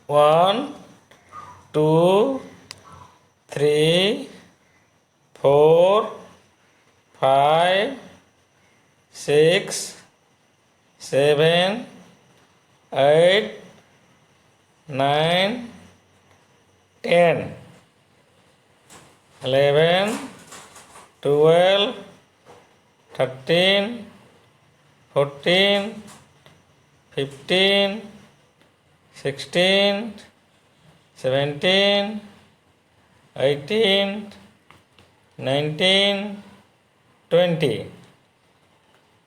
1, 2, 3, 4, 5, 6, 7, 8, 9, 10, 11, 12, 13, 14, 15, 16, 17, 18, 19, 20,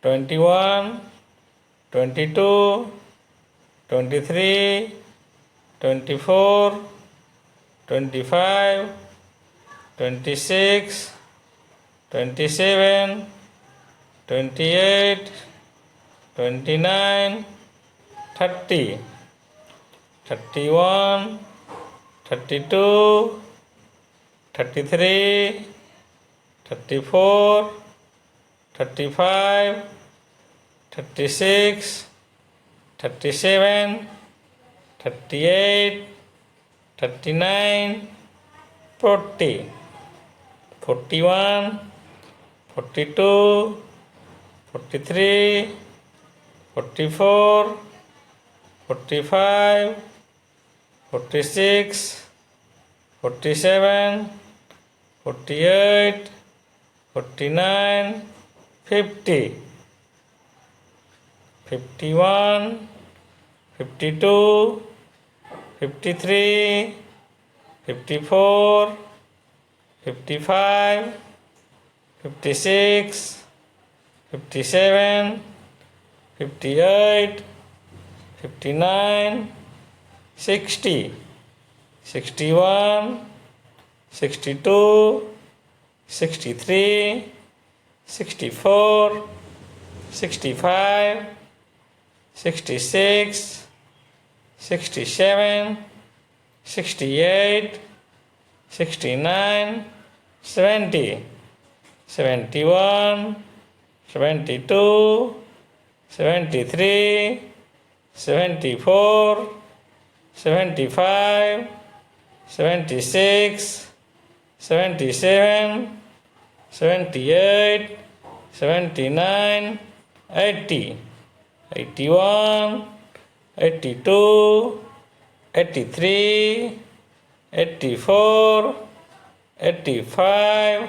21, 22, 23, 24, 25, 26, 27, 28, 29, 30, 31, 32, 33, 34, 35, 36, 37, 38, 39, 40, 41, 42, 43, 44, 45, 46, 47, 48, 49, 50, 51, 52, 53, 54, 55, 56, 57, 58, 59, 60, 61, 62, 63, 64, 65, 66, 67, 68, 69, 70, 71, 72, 73, 74, 75, 76, 77, 78, 79, 80, 81, 82, 83, 84, 85,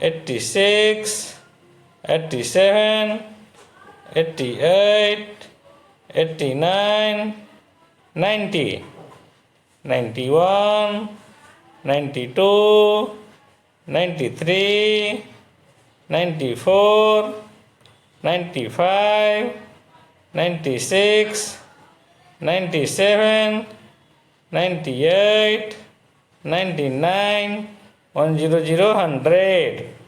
86, 87, 88, 89, 90, 91, 92, 93, 94, 95, 96, 97, 98, 99, 100, 100.